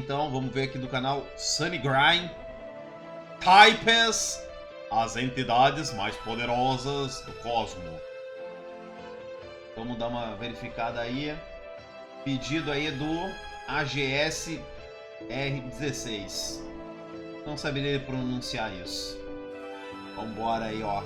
então, vamos ver aqui do canal Sunny Grind. Types, as entidades mais poderosas do cosmo. Vamos dar uma verificada aí. Pedido aí do AGS R16. Não saberia pronunciar isso. Vambora aí, ó.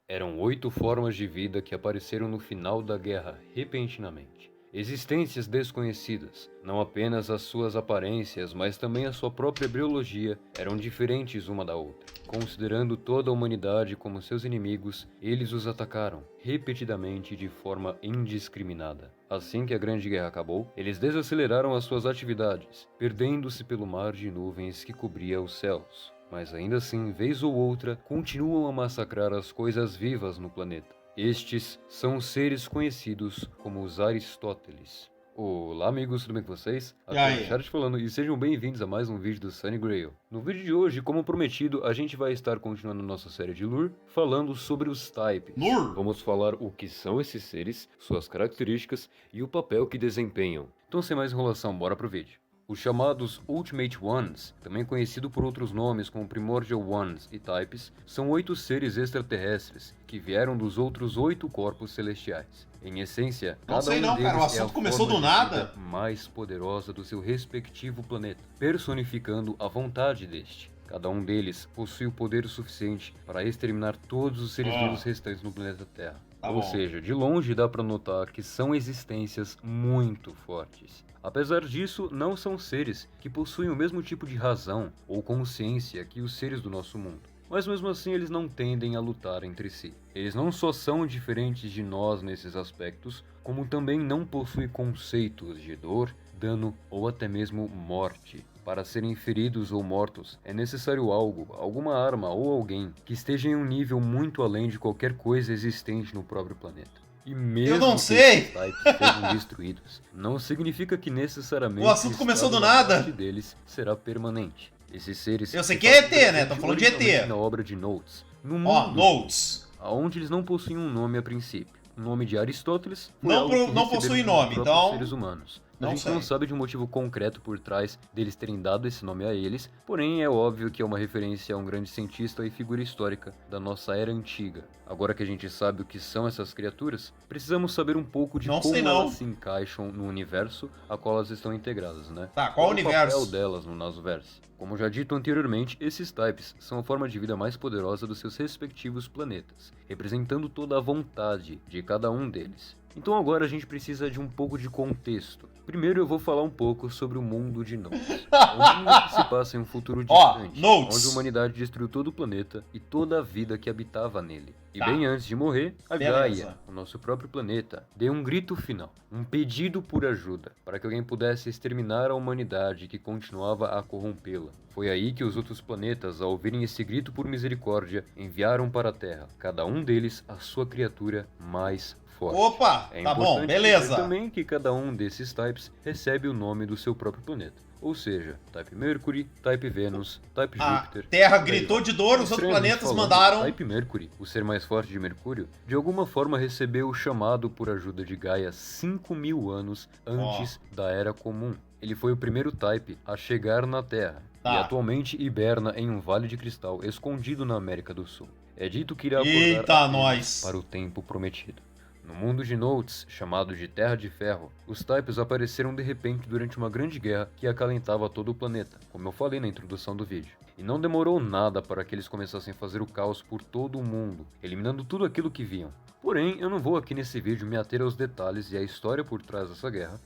Eram 8 formas de vida que apareceram no final da guerra repentinamente. Existências desconhecidas, não apenas as suas aparências, mas também a sua própria biologia eram diferentes uma da outra. Considerando toda a humanidade como seus inimigos, eles os atacaram, repetidamente de forma indiscriminada. Assim que a Grande Guerra acabou, eles desaceleraram as suas atividades, perdendo-se pelo mar de nuvens que cobria os céus. Mas ainda assim, vez ou outra, continuam a massacrar as coisas vivas no planeta. Estes são os seres conhecidos como os Aristóteles. Olá amigos, tudo bem com vocês? Aqui é o Charles falando e sejam bem-vindos a mais um vídeo do Sunny Grail. No vídeo de hoje, como prometido, a gente vai estar continuando nossa série de lore, falando sobre os types. Vamos falar o que são esses seres, suas características e o papel que desempenham. Então sem mais enrolação, bora pro vídeo. Os chamados Ultimate Ones, também conhecido por outros nomes como Primordial Ones e Types, são 8 seres extraterrestres que vieram dos outros 8 corpos celestiais. Em essência, cada um deles cara, o assunto começou do nada. Mais poderosa do seu respectivo planeta, personificando a vontade deste. Cada um deles possui o poder suficiente para exterminar todos os seres vivos restantes no planeta Terra. Ou seja, de longe dá para notar que são existências muito fortes. Apesar disso, não são seres que possuem o mesmo tipo de razão ou consciência que os seres do nosso mundo. Mas mesmo assim eles não tendem a lutar entre si. Eles não só são diferentes de nós nesses aspectos, como também não possuem conceitos de dor, dano ou até mesmo morte. Para serem feridos ou mortos, é necessário algo, alguma arma ou alguém que esteja em um nível muito além de qualquer coisa existente no próprio planeta. E mesmo que esses types sejam destruídos, não significa que necessariamente o assunto começou do nada. A morte deles será permanente. Esses seres... Eu sei que é ET, né? Tô falando de ET. Na obra de Notes. No mundo, Notes. Onde eles não possuem um nome a princípio. O nome de Aristóteles não possui nome, então seres humanos. A gente não sabe de um motivo concreto por trás deles terem dado esse nome a eles, porém é óbvio que é uma referência a um grande cientista e figura histórica da nossa era antiga. Agora que a gente sabe o que são essas criaturas, precisamos saber um pouco de como elas se encaixam no universo a qual elas estão integradas, né? Tá, qual universo? O papel delas no Nasuverse. Como já dito anteriormente, esses types são a forma de vida mais poderosa dos seus respectivos planetas, representando toda a vontade de cada um deles. Então agora a gente precisa de um pouco de contexto. Primeiro eu vou falar um pouco sobre o mundo de Notes. Um mundo que se passa em um futuro distante, onde a humanidade destruiu todo o planeta e toda a vida que habitava nele. E bem antes de morrer, a Gaia, o nosso próprio planeta, deu um grito final, um pedido por ajuda, para que alguém pudesse exterminar a humanidade que continuava a corrompê-la. Foi aí que os outros planetas, ao ouvirem esse grito por misericórdia, enviaram para a Terra, cada um deles a sua criatura mais forte. Opa, tá bom, beleza. Também que cada um desses types recebe o nome do seu próprio planeta. Ou seja, Type Mercury, Type Vênus, Type Júpiter... A Terra gritou de dor, os outros planetas mandaram... Type Mercury, o ser mais forte de Mercúrio, de alguma forma recebeu o chamado por ajuda de Gaia 5.000 anos antes da Era Comum. Ele foi o primeiro Type a chegar na Terra. E atualmente hiberna em um vale de cristal escondido na América do Sul. É dito que irá acordar para o tempo prometido. No mundo de Notes, chamado de Terra de Ferro, os Types apareceram de repente durante uma grande guerra que acalentava todo o planeta, como eu falei na introdução do vídeo. E não demorou nada para que eles começassem a fazer o caos por todo o mundo, eliminando tudo aquilo que viam. Porém, eu não vou aqui nesse vídeo me ater aos detalhes e à história por trás dessa guerra.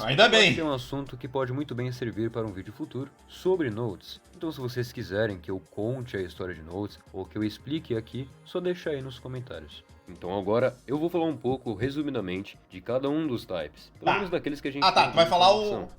Ainda bem! É um assunto que pode muito bem servir para um vídeo futuro sobre Notes. Então se vocês quiserem que eu conte a história de Notes, ou que eu explique aqui, só deixa aí nos comentários. Então agora eu vou falar um pouco, resumidamente, de cada um dos types. Pelo menos daqueles que a gente tu vai falar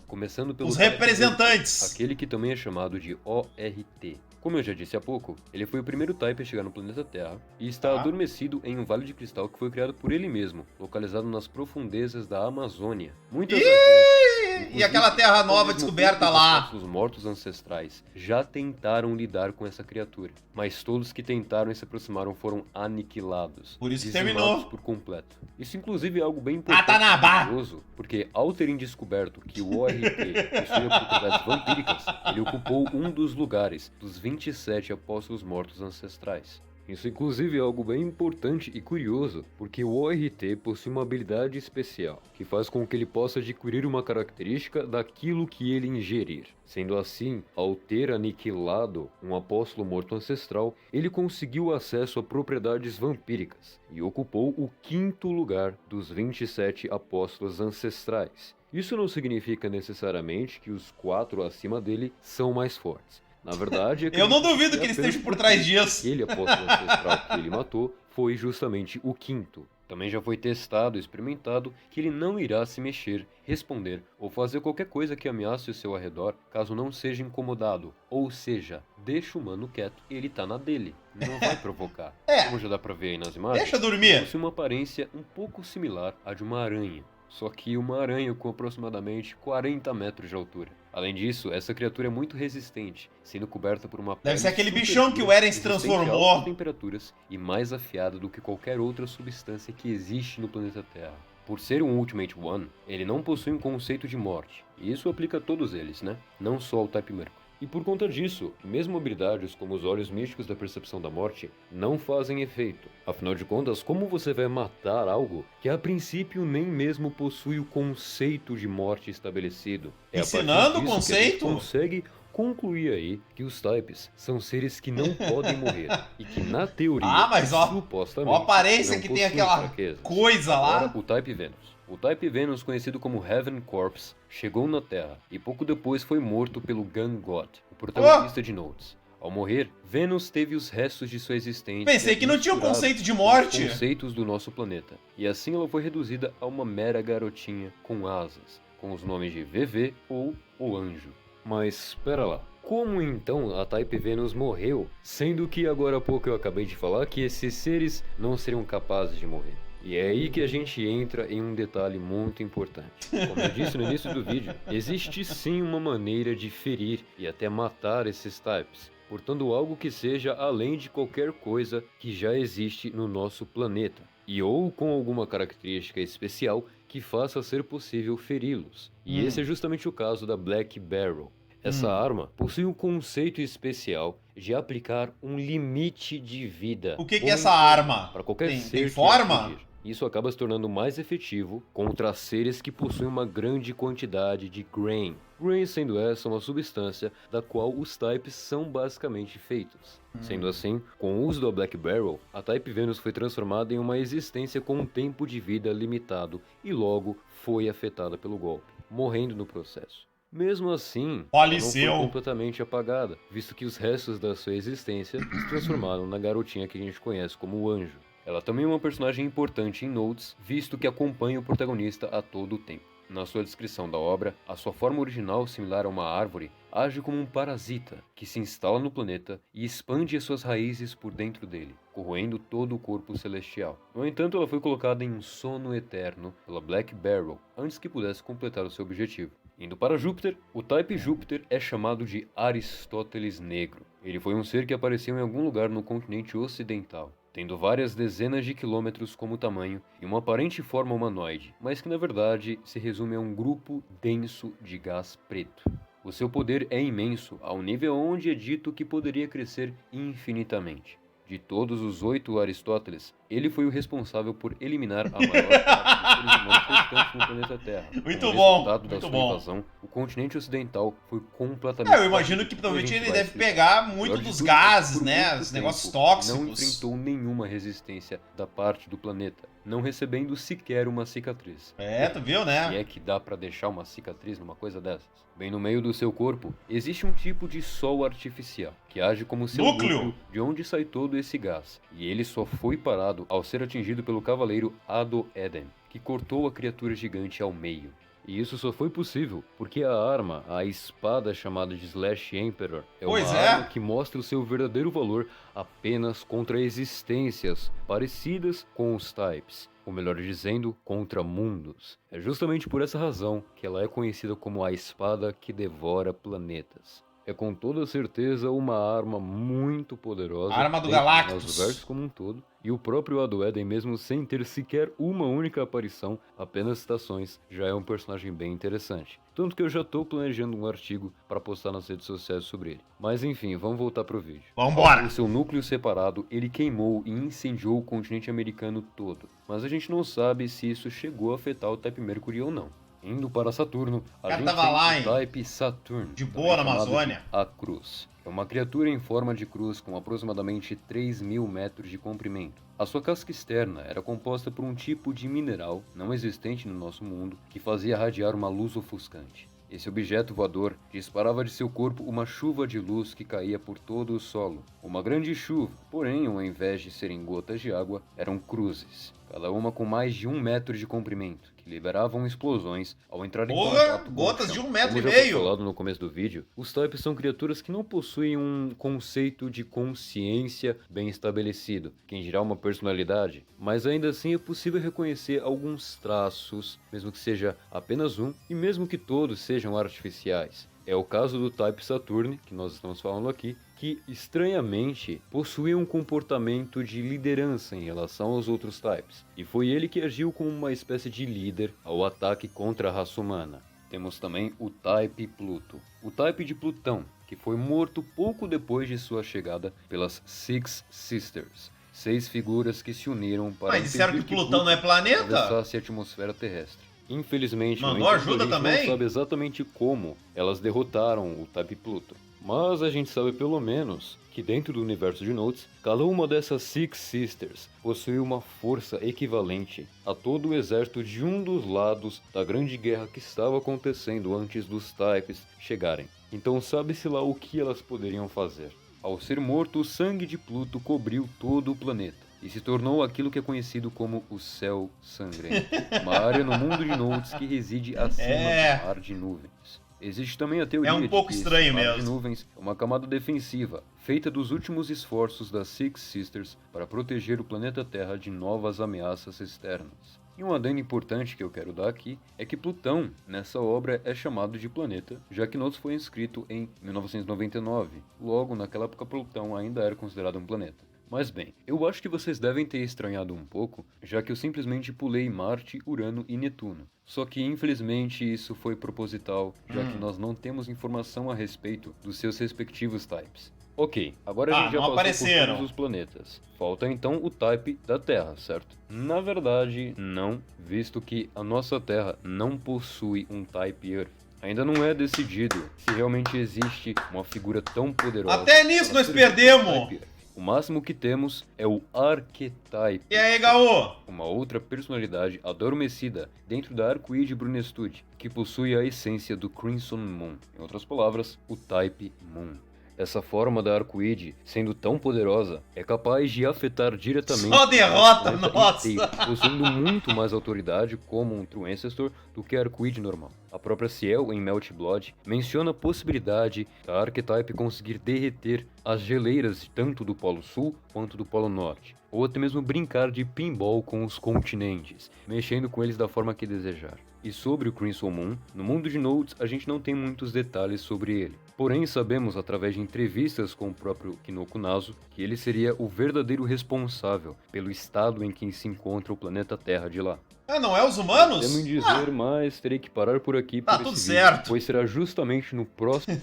começando pelos os representantes. Aquele que também é chamado de ORT. Como eu já disse há pouco, ele foi o primeiro type a chegar no planeta Terra e está adormecido em um vale de cristal que foi criado por ele mesmo, localizado nas profundezas da Amazônia. Muitas agências E aquela terra nova descoberta lá? Os mortos ancestrais já tentaram lidar com essa criatura, mas todos que tentaram e se aproximaram foram aniquilados. Por isso que dizimados terminou. por completo. Isso inclusive é algo bem importante Atanabá! e curioso, porque ao terem descoberto que o ORT possuía propriedades vampíricas, ele ocupou um dos lugares dos 27 apóstolos mortos ancestrais. Isso inclusive é algo bem importante e curioso, porque o ORT possui uma habilidade especial, que faz com que ele possa adquirir uma característica daquilo que ele ingerir. Sendo assim, ao ter aniquilado um apóstolo morto ancestral, ele conseguiu acesso a propriedades vampíricas, e ocupou o 5º lugar dos 27 apóstolos ancestrais. Isso não significa necessariamente que os 4 acima dele são mais fortes. Na verdade, eu não duvido que ele esteja por trás disso. Aquele apóstolo ancestral que ele matou foi justamente o 5º. Também já foi testado e experimentado que ele não irá se mexer, responder ou fazer qualquer coisa que ameace o seu arredor caso não seja incomodado. Ou seja, deixa o humano quieto, ele tá na dele, não vai provocar. Como já dá pra ver aí nas imagens, deixa dormir. possui uma aparência um pouco similar à de uma aranha. Só que uma aranha com aproximadamente 40 metros de altura. Além disso, essa criatura é muito resistente, sendo coberta por uma pele Deve ser aquele super bichão que o dura, Eren se resistente a transformou. altas temperaturas e mais afiada do que qualquer outra substância que existe no planeta Terra. Por ser um Ultimate One, ele não possui um conceito de morte, e isso aplica a todos eles, né? Não só ao Type Mercury. E por conta disso, mesmo habilidades como os olhos místicos da percepção da morte não fazem efeito. Afinal de contas, como você vai matar algo que a princípio nem mesmo possui o conceito de morte estabelecido? Ensinando o Que a conceito? gente consegue concluir aí que os Types são seres que não podem morrer e que na teoria, mas ó, supostamente, ó a aparência não que tem possuem aquela fraquezas. coisa lá. Agora, o Type Venus. O Type Venus, conhecido como Heaven Corps, chegou na Terra e pouco depois foi morto pelo Gun God, o protagonista de Nodes. Ao morrer, Venus teve os restos de sua existência. Pensei que não tinha o misturados conceito de com morte. os conceitos do nosso planeta. E assim ela foi reduzida a uma mera garotinha com asas, com os nomes de VV ou o Anjo. Mas espera lá. Como então a Type Venus morreu, sendo que agora há pouco eu acabei de falar que esses seres não seriam capazes de morrer? E é aí que a gente entra em um detalhe muito importante. Como eu disse no início do vídeo, existe sim uma maneira de ferir e até matar esses types, portanto algo que seja além de qualquer coisa que já existe no nosso planeta, e ou com alguma característica especial que faça ser possível feri-los. E esse é justamente o caso da Black Barrel. Essa arma possui um conceito especial de aplicar um limite de vida. O que é essa arma? Para qualquer ser Tem que forma? atingir. Isso acaba se tornando mais efetivo contra seres que possuem uma grande quantidade de Grain. Grain sendo essa uma substância da qual os Types são basicamente feitos. Sendo assim, com o uso da Black Barrel, a Type Venus foi transformada em uma existência com um tempo de vida limitado e logo foi afetada pelo golpe, morrendo no processo. Mesmo assim, ela não foi completamente apagada, visto que os restos da sua existência se transformaram na garotinha que a gente conhece como o Anjo. Ela também é uma personagem importante em Nodes, visto que acompanha o protagonista a todo o tempo. Na sua descrição da obra, a sua forma original, similar a uma árvore, age como um parasita que se instala no planeta e expande as suas raízes por dentro dele, corroendo todo o corpo celestial. No entanto, ela foi colocada em um sono eterno pela Black Barrel antes que pudesse completar o seu objetivo. Indo para Júpiter, o Type Júpiter é chamado de Aristóteles Negro. Ele foi um ser que apareceu em algum lugar no continente ocidental, tendo várias dezenas de quilômetros como tamanho e uma aparente forma humanoide, mas que na verdade se resume a um grupo denso de gás preto. O seu poder é imenso, ao nível onde é dito que poderia crescer infinitamente. De todos os 8 Aristóteles, ele foi o responsável por eliminar a maior parte dos seres humanos restantes no planeta Terra. Muito bom, da sua invasão, o continente ocidental foi completamente... eu imagino que provavelmente ele deve pegar muito dos gases, né? Os negócios tóxicos. Não enfrentou nenhuma resistência da parte do planeta, não recebendo sequer uma cicatriz. Tu viu, né? E é que dá pra deixar uma cicatriz numa coisa dessas? Bem no meio do seu corpo, existe um tipo de sol artificial, que age como seu núcleo, de onde sai todo esse gás. E ele só foi parado ao ser atingido pelo cavaleiro Ado Eden, que cortou a criatura gigante ao meio. E isso só foi possível porque a arma, a espada chamada de Slash Emperor, é uma arma que mostra o seu verdadeiro valor apenas contra existências parecidas com os Types, ou melhor dizendo, contra mundos. É justamente por essa razão que ela é conhecida como a espada que devora planetas. É com toda certeza uma arma muito poderosa Arma do dentro Galactus. do universo como um todo, e o próprio Adoeden, mesmo sem ter sequer uma única aparição, apenas citações, já é um personagem bem interessante. Tanto que eu já tô planejando um artigo para postar nas redes sociais sobre ele. Mas enfim, vamos voltar pro vídeo. Vambora! Em seu núcleo separado, ele queimou e incendiou o continente americano todo. Mas a gente não sabe se isso chegou a afetar o Type Mercury ou não. Indo para Saturno, a cara gente tava tem lá, o hein? Type Saturn, De boa na também chamado de Amazônia. a Cruz. É uma criatura em forma de cruz com aproximadamente 3.000 metros de comprimento. A sua casca externa era composta por um tipo de mineral não existente no nosso mundo que fazia radiar uma luz ofuscante. Esse objeto voador disparava de seu corpo uma chuva de luz que caía por todo o solo. Uma grande chuva, porém, ao invés de serem gotas de água, eram cruzes, cada uma com mais de 1 metro de comprimento, que liberavam explosões ao entrar em contato com o gotas chão. de 1,5 metro. Como já foi falado no começo do vídeo, os Types são criaturas que não possuem um conceito de consciência bem estabelecido, quem dirá uma personalidade, mas ainda assim é possível reconhecer alguns traços, mesmo que seja apenas um, e mesmo que todos sejam artificiais. É o caso do Type Saturn, que nós estamos falando aqui, que estranhamente possui um comportamento de liderança em relação aos outros Types, e foi ele que agiu como uma espécie de líder ao ataque contra a raça humana. Temos também o Type Pluto, o Type de Plutão, que foi morto pouco depois de sua chegada pelas Six Sisters, 6 figuras que se uniram para Mas disseram que impedir Plutão não é planeta? atravessasse a atmosfera terrestre. Infelizmente, Mandou no entanto, ajuda a gente também? não sabe exatamente como elas derrotaram o Type Pluto. Mas a gente sabe pelo menos que dentro do universo de Notes, cada uma dessas Six Sisters possui uma força equivalente a todo o exército de um dos lados da grande guerra que estava acontecendo antes dos Types chegarem. Então sabe-se lá o que elas poderiam fazer. Ao ser morto, o sangue de Pluto cobriu todo o planeta e se tornou aquilo que é conhecido como o Céu Sangrento, uma área no mundo de Notes que reside acima do mar de nuvens. Existe também a teoria um pouco de que estranho esse mar de mesmo. nuvens é uma camada defensiva, feita dos últimos esforços das Six Sisters para proteger o planeta Terra de novas ameaças externas. E um adendo importante que eu quero dar aqui é que Plutão, nessa obra, é chamado de planeta, já que Notes foi inscrito em 1999. Logo, naquela época, Plutão ainda era considerado um planeta. Mas bem, eu acho que vocês devem ter estranhado um pouco, já que eu simplesmente pulei Marte, Urano e Netuno. Só que infelizmente isso foi proposital, já que nós não temos informação a respeito dos seus respectivos types. Ok, agora a gente já não passou por apareceram. todos os planetas. Falta então o type da Terra, certo? Na verdade, não, visto que a nossa Terra não possui um type Earth. Ainda não é decidido se realmente existe uma figura tão poderosa. Até nisso para nós ser perdemos! type Earth. O máximo que temos é o Archetype, E aí, Gaô? uma outra personalidade adormecida dentro da Arcoíde Brunestude, que possui a essência do Crimson Moon, em outras palavras, o Type Moon. Essa forma da Arcoíde, sendo tão poderosa, é capaz de afetar diretamente Só derrota, o planeta nossa! inteiro, possuindo muito mais autoridade como um True Ancestor do que a Arcoíde normal. A própria Ciel, em Melt Blood, menciona a possibilidade da Archetype conseguir derreter as geleiras tanto do Polo Sul quanto do Polo Norte, ou até mesmo brincar de pinball com os continentes, mexendo com eles da forma que desejar. E sobre o Crimson Moon, no mundo de Notes a gente não tem muitos detalhes sobre ele. Porém, sabemos através de entrevistas com o próprio Kinoko Naso que ele seria o verdadeiro responsável pelo estado em que se encontra o planeta Terra de lá. Ah, não é os humanos? Temo em dizer, mas terei que parar por aqui Tá por tudo esse vídeo, certo. pois será justamente no próximo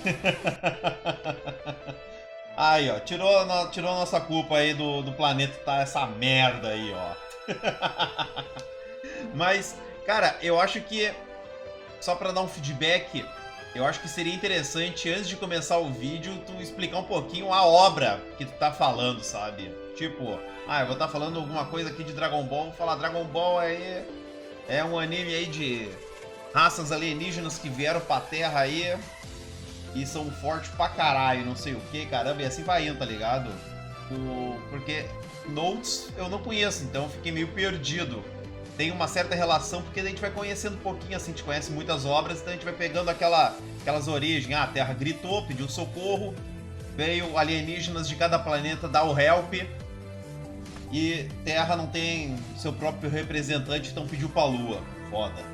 Aí, ó, tirou a nossa culpa aí do planeta tá essa merda aí, ó. Mas, cara, eu acho que, só pra dar um feedback, eu acho que seria interessante, antes de começar o vídeo, tu explicar um pouquinho a obra que tu tá falando, sabe? Tipo, eu vou estar falando alguma coisa aqui de Dragon Ball, vou falar Dragon Ball aí é um anime aí de raças alienígenas que vieram pra Terra aí e são fortes pra caralho, não sei o que, caramba, e assim vai indo, tá ligado? Porque Notes eu não conheço, então eu fiquei meio perdido. Tem uma certa relação, porque a gente vai conhecendo um pouquinho, assim, a gente conhece muitas obras, então a gente vai pegando aquelas origens. A Terra gritou, pediu socorro, veio alienígenas de cada planeta dar o help, E Terra não tem seu próprio representante, então pediu pra Lua. Foda.